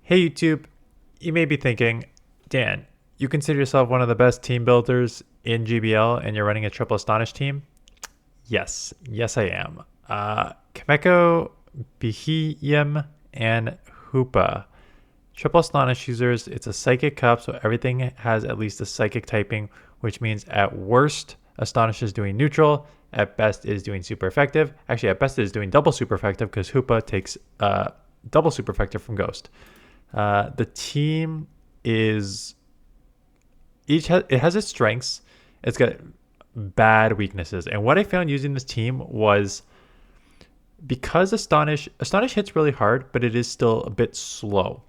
Hey YouTube, you may be thinking, Dan, you consider yourself one of the best team builders in GBL and you're running a triple Astonish team? Yes I am. Chimecho, Beheeyem, and Hoopa. Triple Astonish users, it's a psychic cup, so everything has at least a psychic typing, which means at worst, Astonish is doing neutral, at best is doing super effective. Actually, at best it is doing double super effective because Hoopa takes double super effective from Ghost. The team is it has its strengths. It's got bad weaknesses. And what I found using this team was because Astonish hits really hard, but it is still a bit slow.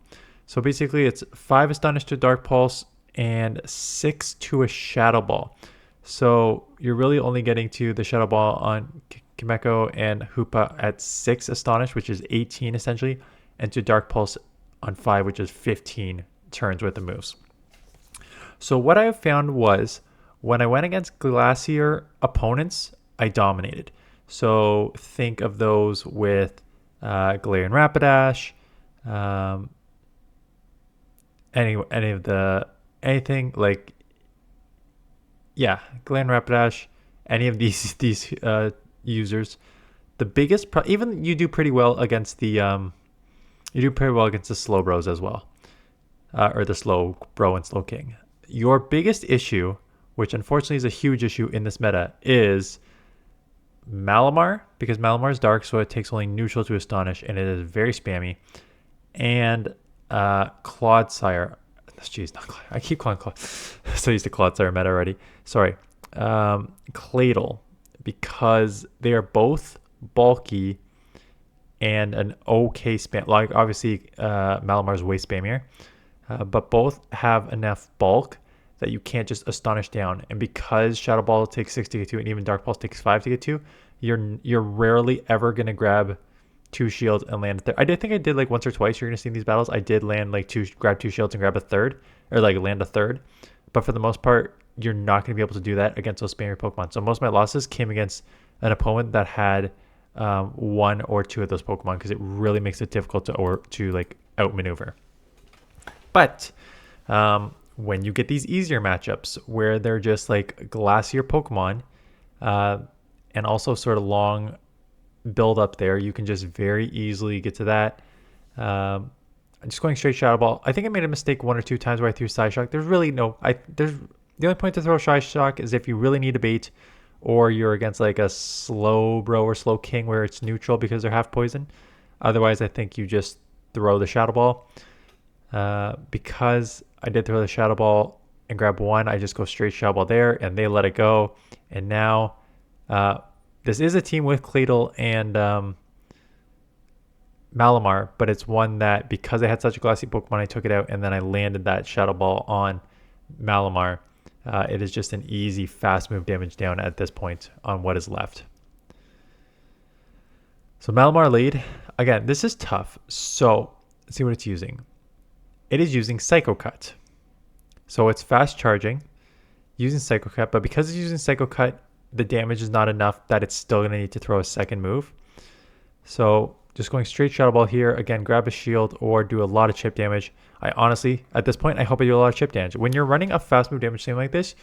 So basically it's 5 Astonish to Dark Pulse and 6 to a Shadow Ball. So you're really only getting to the Shadow Ball on Chimecho and Hoopa at 6 Astonish, which is 18 essentially, and to Dark Pulse on 5, which is 15 turns with the moves. So what I found was when I went against Glacier opponents, I dominated. So think of those with Galarian Rapidash, anything like, yeah, Galarian Rapidash, any of these users. The biggest even you do pretty well against the slow bros as well, or the slow bro and slow king. Your biggest issue, which unfortunately is a huge issue in this meta, is Malamar, because Malamar is dark, so it takes only neutral to Astonish, and it is very spammy. And Clodsire. Jeez, not Clod. I keep calling Clod. So used to Clodsire meta already. Sorry. Claydol, because they are both bulky and an okay spam. Like obviously Malamar is way spammier, but both have enough bulk that you can't just Astonish down. And because Shadow Ball takes 6 to get 2 and even Dark Pulse takes 5 to get 2, you're rarely ever gonna grab 2 shields and land a third. I think I did like once or twice. You're gonna see in these battles. I did land like grab 2 shields and grab a third, or like land a third. But for the most part, you're not gonna be able to do that against those spammy Pokemon. So most of my losses came against an opponent that had 1 or 2 of those Pokemon, because it really makes it difficult to like outmaneuver. But when you get these easier matchups where they're just like Glacier Pokemon, and also sort of long build up there, you can just very easily get to that. I'm just going straight Shadow Ball. I think I made a mistake 1 or 2 times where I threw Side Shock. There's really the only point to throw Side Shock is if you really need a bait, or you're against like a slow bro or slow king where it's neutral because they're half poison. Otherwise, I think you just throw the Shadow Ball. Because I did throw the Shadow Ball and grab 1, I just go straight Shadow Ball there, and they let it go. And now this is a team with Claydol and Malamar, but it's one that, because I had such a glassy Pokemon, I took it out, and then I landed that Shadow Ball on Malamar. It is just an easy, fast move damage down at this point on what is left. So Malamar lead. Again, this is tough. So let's see what it's using. It is using Psycho Cut. So it's fast charging using Psycho Cut, but because it's using Psycho Cut, the damage is not enough that it's still going to need to throw a second move. So just going straight Shadow Ball here. Again, grab a shield or do a lot of chip damage. I honestly, at this point, I hope I do a lot of chip damage. When you're running a fast move damage team like this,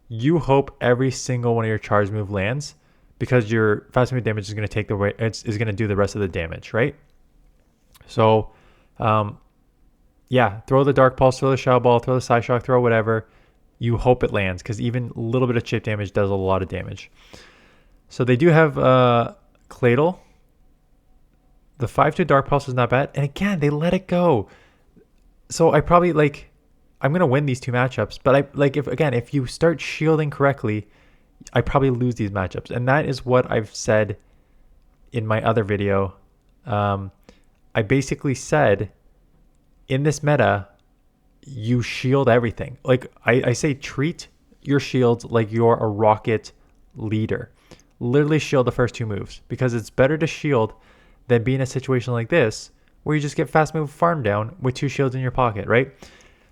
you hope every single one of your charge move lands, because your fast move damage is going to take is going to do the rest of the damage, right? So, yeah, throw the Dark Pulse, throw the Shadow Ball, throw the Side Shock, throw whatever. You hope it lands, because even a little bit of chip damage does a lot of damage. So they do have Claydol. The 5-2 Dark Pulse is not bad. And again, they let it go. So I probably I'm going to win these 2 matchups. But if you start shielding correctly, I probably lose these matchups. And that is what I've said in my other video. I basically said, in this meta, you shield everything. Like I say, treat your shields like you're a rocket leader. Literally shield the first 2 moves, because it's better to shield than be in a situation like this where you just get fast move farm down with 2 shields in your pocket, right?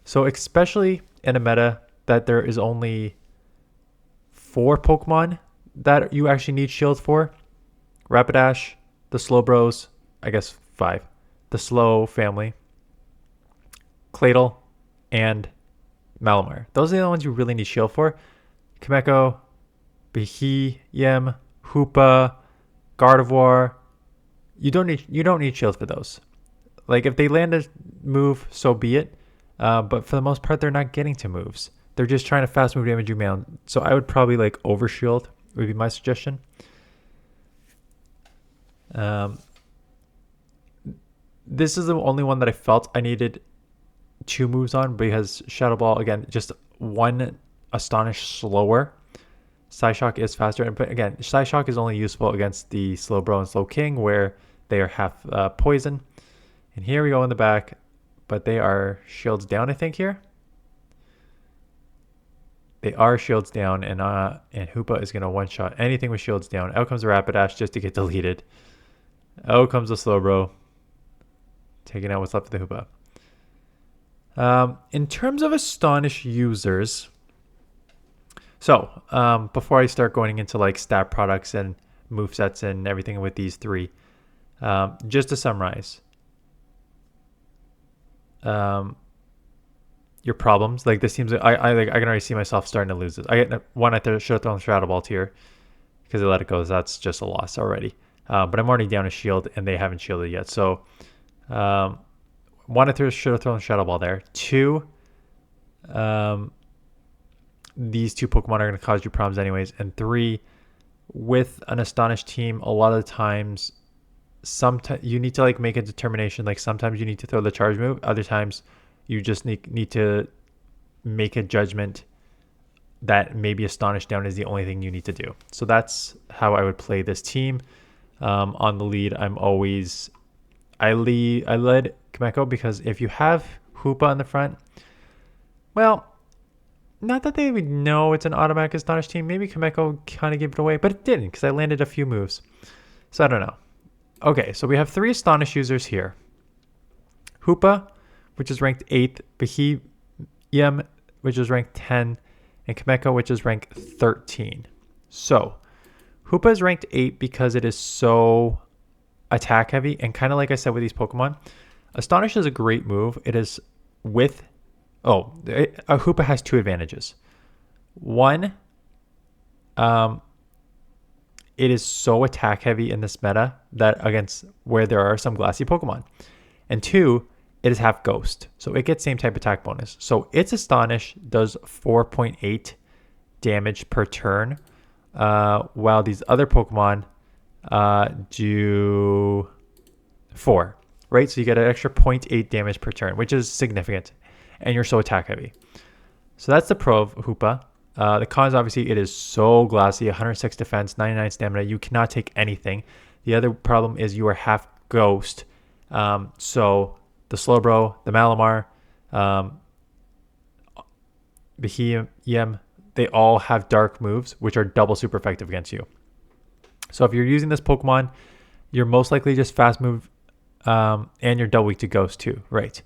So especially in a meta that there is only 4 Pokemon that you actually need shields for: Rapidash, the Slow Bros, I guess 5, the Slow family, Claydol, and Malamar. Those are the only ones you really need shield for. Chimecho, Beheeyem, Hoopa, Gardevoir. You don't need shields for those. Like if they land a move, so be it. But for the most part, they're not getting to moves. They're just trying to fast move damage you man. So I would probably like overshield would be my suggestion. This is the only one that I felt I needed 2 moves on because Shadow Ball, again, just one Astonish slower. Psyshock is faster. But again, Psyshock is only useful against the Slowbro and Slowking where they are half poison. And here we go in the back, but they are shields down, I think, here. They are shields down, and Hoopa is going to one-shot anything with shields down. Out comes the Rapidash just to get deleted. Out comes the Slowbro, taking out what's left of the Hoopa. In terms of Astonish users, so before I start going into like stat products and movesets and everything with these 3, just to summarize, your problems, like this seems like I can already see myself starting to lose this. I get one, I should have thrown Shadow Ball here because I let it go. So that's just a loss already. But I'm already down a shield and they haven't shielded yet. So one, I should have thrown Shadow Ball there. 2, these 2 Pokemon are going to cause you problems anyways. And 3, with an Astonish team, a lot of the times, sometimes you need to like make a determination. Like sometimes you need to throw the charge move. Other times you just need to make a judgment that maybe Astonish down is the only thing you need to do. So that's how I would play this team. On the lead, I led Chimecho because if you have Hoopa in the front, well, not that they would know it's an automatic Astonish team. Maybe Chimecho kind of gave it away, but it didn't because I landed a few moves. So I don't know. Okay, so we have 3 Astonish users here. Hoopa, which is ranked 8th, Beheeyem, which is ranked 10, and Chimecho, which is ranked 13. So Hoopa is ranked 8 because it is so attack heavy, and kind of like I said with these Pokemon, Astonish is a great move. It is with Hoopa has 2 advantages. One, it is so attack heavy in this meta that against where there are some glassy Pokemon. And 2, it is half ghost. So it gets same type attack bonus. So its Astonish does 4.8 damage per turn, while these other Pokemon do 4, right? So you get an extra 0.8 damage per turn, which is significant. And you're so attack heavy. So that's the pro of Hoopa. The cons, obviously, it is so glassy, 106 defense, 99 stamina. You cannot take anything. The other problem is you are half ghost. So the Slowbro, the Malamar, Beheeyem, they all have dark moves, which are double super effective against you. So if you're using this Pokemon, you're most likely just fast move, and you're double weak to ghost too, right?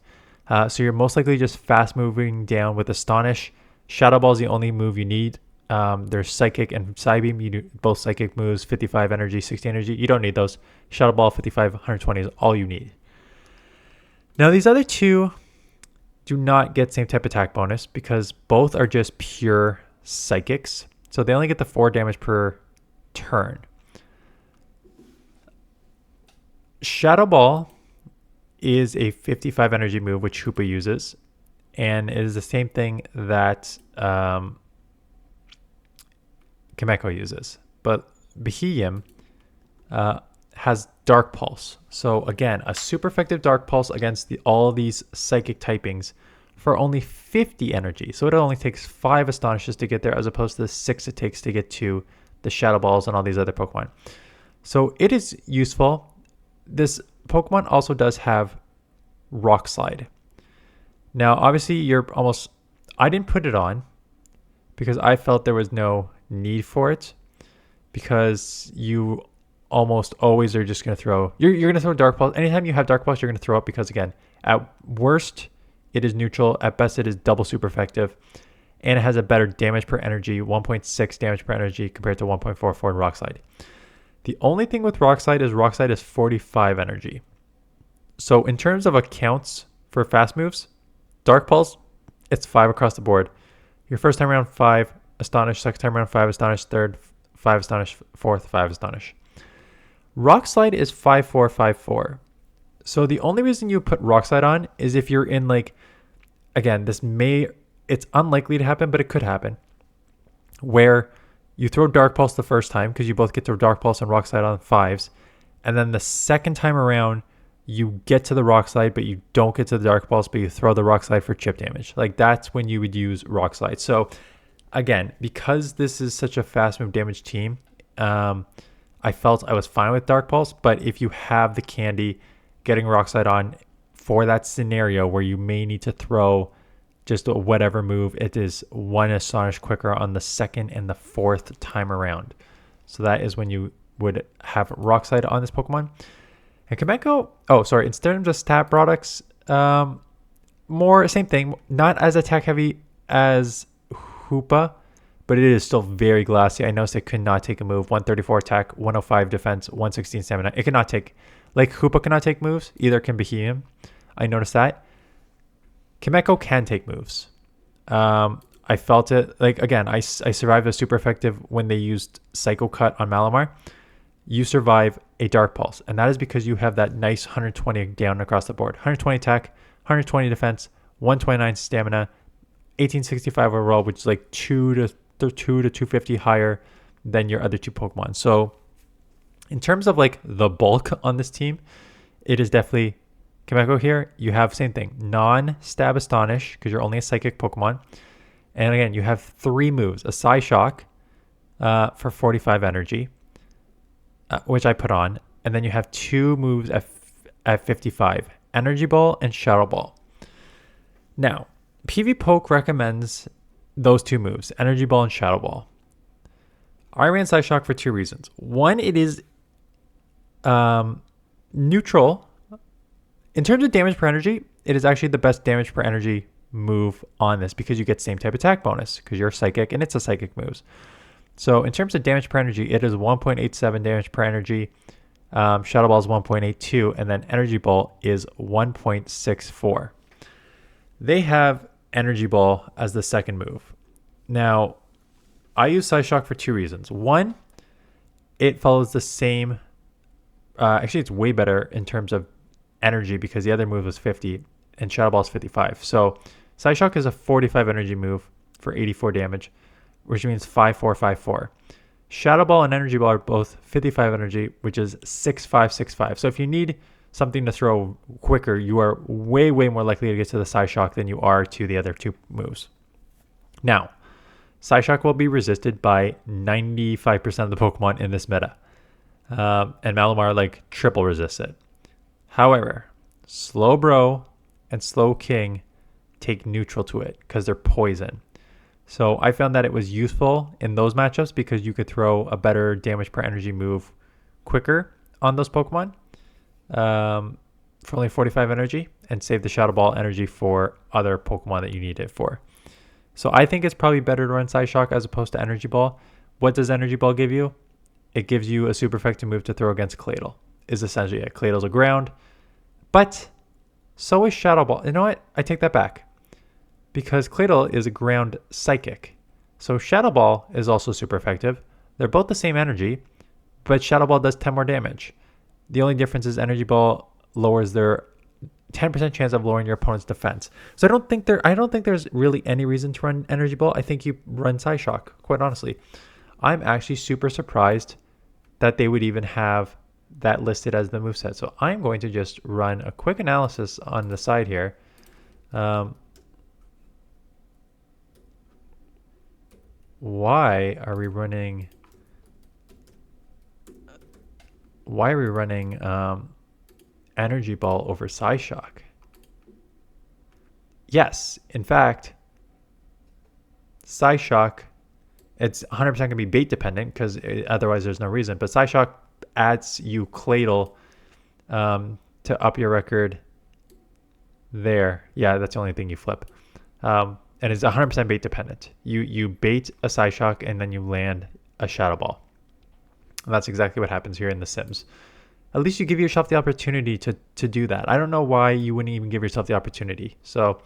So you're most likely just fast moving down with Astonish. Shadow Ball is the only move you need. There's Psychic and Psybeam. You do both Psychic moves, 55 energy, 60 energy. You don't need those. Shadow Ball, 55, 120 is all you need. Now, these other 2 do not get same type attack bonus because both are just pure Psychics. So they only get the 4 damage per turn. Shadow Ball is a 55 energy move, which Hoopa uses. And it is the same thing that Chimecho uses. But Beheeyem has Dark Pulse. So again, a super effective Dark Pulse against all of these psychic typings for only 50 energy. So it only takes 5 Astonishes to get there as opposed to the 6 it takes to get to the Shadow Balls and all these other Pokemon. So it is useful. This Pokemon also does have Rock Slide. Now, obviously, I didn't put it on because I felt there was no need for it because you almost always are just going to throw... You're going to throw Dark Pulse. Anytime you have Dark Pulse, you're going to throw it because, again, at worst, it is neutral. At best, it is double super effective. And it has a better damage per energy, 1.6 damage per energy compared to 1.44 in Rock Slide. The only thing with Rock Slide is 45 energy. So in terms of accounts for fast moves, Dark Pulse, it's 5 across the board. Your first time around 5, Astonish. Second time around 5, Astonish. Third, 5 Astonish. Fourth, 5 Astonish. Rock Slide is 5-4, 5-4. So the only reason you put Rock Slide on is if you're in like, again, it's unlikely to happen, but it could happen, where you throw Dark Pulse the first time because you both get to Dark Pulse and Rock Slide on 5s. And then the second time around, you get to the Rock Slide, but you don't get to the Dark Pulse, but you throw the Rock Slide for chip damage. Like that's when you would use Rock Slide. So again, because this is such a fast move damage team, I felt I was fine with Dark Pulse. But if you have the candy, getting Rock Slide on for that scenario where you may need to throw just whatever move, it is 1 Astonish quicker on the second and the fourth time around. So that is when you would have Rock Slide on this Pokemon. And Chimecho, in terms of stat products, more same thing, not as attack heavy as Hoopa, but it is still very glassy. I noticed it could not take a move. 134 attack, 105 defense, 116 stamina. It cannot take, like Hoopa cannot take moves, either can Beheeyem. I noticed that. Chimecho can take moves. I felt it, like again, I survived a super effective when they used Psycho Cut on Malamar. You survive a Dark Pulse, and that is because you have that nice 120 down across the board. 120 attack, 120 defense, 129 stamina, 1865 overall, which is like 2 to 250 higher than your other two Pokemon. So in terms of like the bulk on this team, it is definitely Chimecho here. You have same thing, non-stab Astonish because you're only a psychic Pokemon. And again, you have 3 moves, a Psyshock for 45 energy, which I put on. And then you have 2 moves at 55, Energy Ball and Shadow Ball. Now, PV Poke recommends those 2 moves, Energy Ball and Shadow Ball. I ran Psyshock for 2 reasons. One, it is neutral. In terms of damage per energy, it is actually the best damage per energy move on this because you get same type attack bonus because you're psychic and it's a psychic moves. So in terms of damage per energy, it is 1.87 damage per energy. Shadow Ball is 1.82, and then Energy Ball is 1.64. They have Energy Ball as the second move. Now, I use Psyshock for 2 reasons. One, it follows the same. Actually, it's way better in terms of energy because the other move was 50 and Shadow Ball is 55. So Psyshock is a 45 energy move for 84 damage, which means 5-4-5-4. Shadow Ball and Energy Ball are both 55 energy, which is 6-5-6-5. So if you need something to throw quicker, you are way, way more likely to get to the Psyshock than you are to the other 2 moves. Now, Psyshock will be resisted by 95% of the Pokemon in this meta. And Malamar like triple resists it. However, Slowbro and Slowking take neutral to it because they're poison. So I found that it was useful in those matchups because you could throw a better damage per energy move quicker on those Pokemon for only 45 energy and save the Shadow Ball energy for other Pokemon that you need it for. So I think it's probably better to run Psyshock as opposed to Energy Ball. What does Energy Ball give you? It gives you a super effective move to throw against Claydol. Is essentially it. Claydol's a ground, but so is Shadow Ball. You know what? I take that back. Because Claydol is a ground psychic. So Shadow Ball is also super effective. They're both the same energy, but Shadow Ball does 10 more damage. The only difference is Energy Ball lowers their 10% chance of lowering your opponent's defense. So I don't think there's really any reason to run Energy Ball. I think you run Psyshock, quite honestly. I'm actually super surprised that they would even have that listed as the moveset. So I'm going to just run a quick analysis on the side here. Why are we running Energy Ball over Psyshock? Yes, in fact, Psyshock, it's 100% going to be bait dependent because otherwise there's no reason. But Psyshock adds you Claydol to up your record there. Yeah, that's the only thing you flip. And it's 100% bait dependent. You bait a Psyshock and then you land a Shadow Ball. And that's exactly what happens here in The Sims. At least you give yourself the opportunity to do that. I don't know why you wouldn't even give yourself the opportunity. So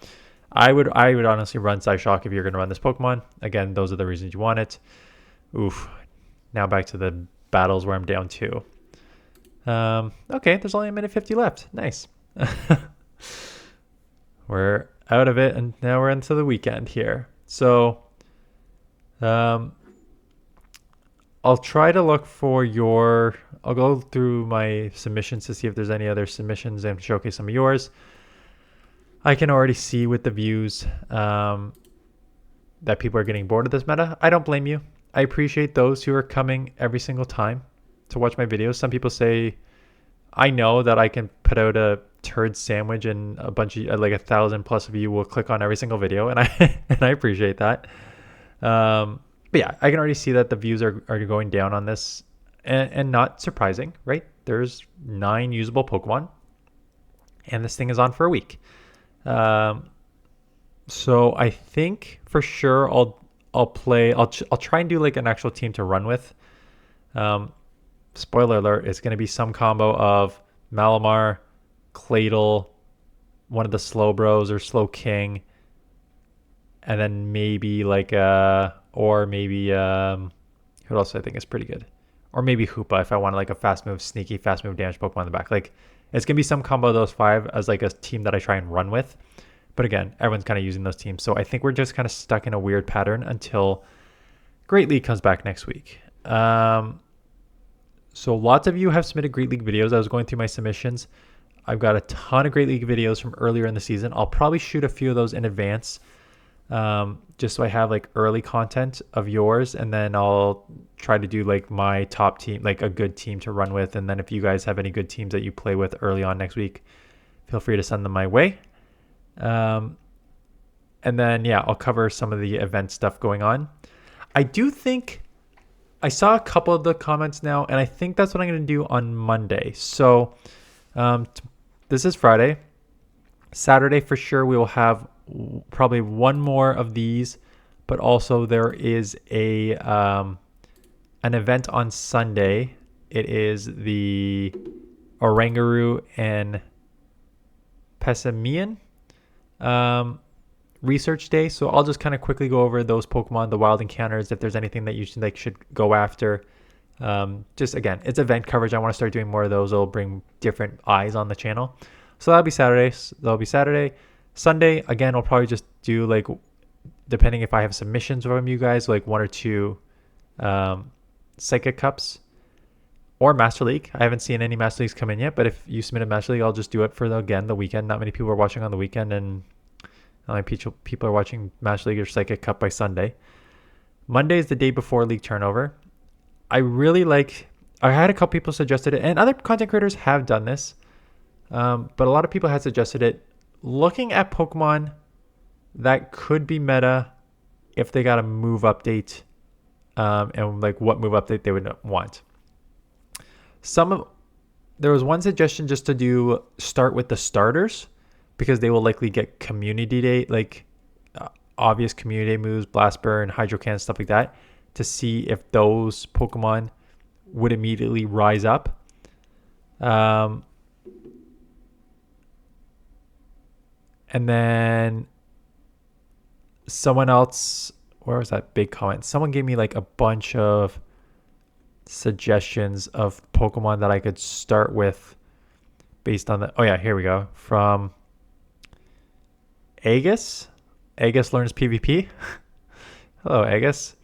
I would honestly run Psyshock if you're going to run this Pokemon. Again, those are the reasons you want it. Oof. Now back to the battles where I'm down 2. Okay, there's only a minute 50 left. Nice. We're out of it, and now we're into the weekend here. So, I'll try to look for I'll go through my submissions to see if there's any other submissions and showcase some of yours. I can already see with the views that people are getting bored of this meta. I don't blame you. I appreciate those who are coming every single time to watch my videos. Some people say, I know that I can put out a turd sandwich and a bunch of like 1,000+ of you will click on every single video, and I appreciate that. But yeah, I can already see that the views are going down on this, and not surprising, right? There's 9 usable Pokemon, and this thing is on for a week. So I think for sure I'll try and do like an actual team to run with. Spoiler alert, it's going to be some combo of Malamar, Claydol, one of the Slow Bros or Slow King, and then maybe like who else I think is pretty good, or maybe Hoopa if I want like a fast move damage Pokemon in the back. Like it's gonna be some combo of those 5 as like a team that I try and run with. But again, everyone's kind of using those teams, so I think we're just kind of stuck in a weird pattern until Great League comes back next week. So lots of you have submitted Great League videos. I was going through my submissions. I've got a ton of Great League videos from earlier in the season. I'll probably shoot a few of those in advance, just so I have like early content of yours, and then I'll try to do like my top team, like a good team to run with. And then if you guys have any good teams that you play with early on next week, feel free to send them my way. And then yeah, I'll cover some of the event stuff going on. I do think I saw a couple of the comments now, and I think that's what I'm going to do on Monday. So this is Friday. Saturday for sure we will have probably one more of these, but also there is an event on Sunday. It is the Oranguru and Pessimian research day. So I'll just kind of quickly go over those Pokemon, the wild encounters, if there's anything that you should go after. Just again, it's event coverage. I want to start doing more of those. It'll bring different eyes on the channel. So that'll be Saturday. Sunday, again, I'll probably just do like, depending if I have submissions from you guys, like 1 or 2 Psychic Cups or Master League. I haven't seen any Master Leagues come in yet, but if you submit a Master League, I'll just do it for the weekend. Not many people are watching on the weekend, and not many people are watching Master League or Psychic Cup by Sunday. Monday is the day before league turnover. I had a couple people suggested it, and other content creators have done this, but a lot of people had suggested it. Looking at Pokemon that could be meta if they got a move update, and like what move update they would want. There was one suggestion just to start with the starters, because they will likely get community day, like obvious community day moves, Blast Burn, Hydro Cannon, stuff like that, to see if those Pokemon would immediately rise up. And then someone else, where was that big comment? Someone gave me like a bunch of suggestions of Pokemon that I could start with based on here we go. From Agus learns PvP. Hello, Agus.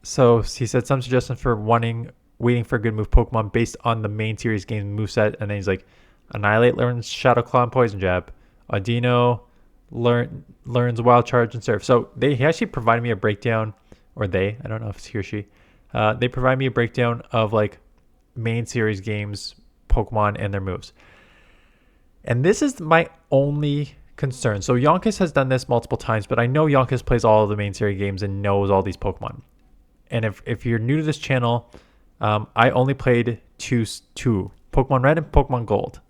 So he said some suggestions for waiting for a good move Pokemon based on the main series game moveset, and then he's like, Annihilate learns Shadow Claw and Poison Jab. Audino learns Wild Charge and Surf. So he actually provided me a breakdown, I don't know if it's he or she. They provide me a breakdown of like main series games, Pokemon, and their moves. And this is my only concern. So Yonkis has done this multiple times, but I know Yonkis plays all of the main series games and knows all these Pokemon. And if you're new to this channel, I only played two, Pokemon Red and Pokemon Gold.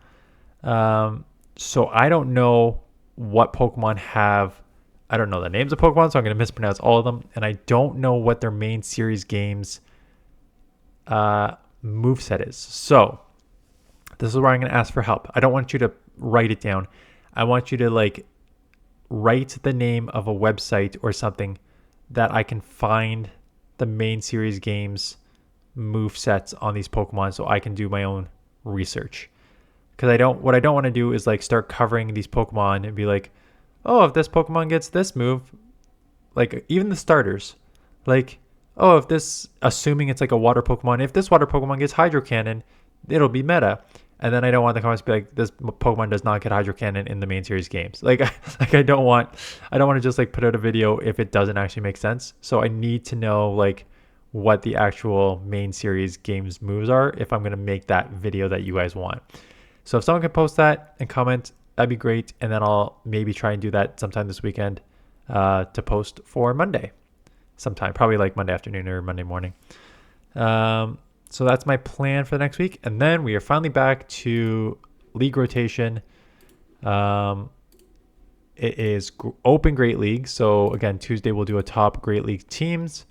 So I don't know what Pokemon have. I don't know the names of Pokemon, so I'm going to mispronounce all of them. And I don't know what their main series games moveset is. So this is where I'm going to ask for help. I don't want you to write it down. I want you to like write the name of a website or something that I can find the main series games move sets on these Pokemon so I can do my own research. Because what I don't want to do is like start covering these Pokemon and be like, oh, if this Pokemon gets this move, like even the starters, like, oh, if this, assuming it's like a water Pokemon, if this water Pokemon gets Hydro Cannon, it'll be meta. And then I don't want the comments to be like, this Pokemon does not get Hydro Cannon in the main series games. Like I don't want to just like put out a video if it doesn't actually make sense. So I need to know like what the actual main series games moves are if I'm going to make that video that you guys want. So if someone can post that and comment, that'd be great. And then I'll maybe try and do that sometime this weekend to post for Monday sometime, probably like Monday afternoon or Monday morning. So that's my plan for the next week. And then we are finally back to league rotation. It is open Great League. So again, Tuesday we'll do a top Great League teams,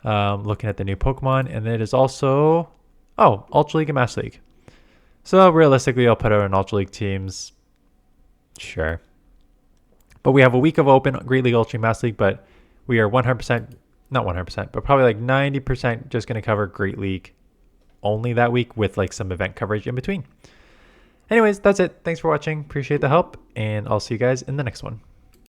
looking at the new Pokemon. And it is also, Ultra League and Master League. So realistically, I'll put out an Ultra League teams. Sure. But we have a week of open Great League, Ultra League, Master League, but we are 100%, not 100%, but probably like 90% just going to cover Great League only that week with like some event coverage in between. Anyways, that's it. Thanks for watching. Appreciate the help, and I'll see you guys in the next one.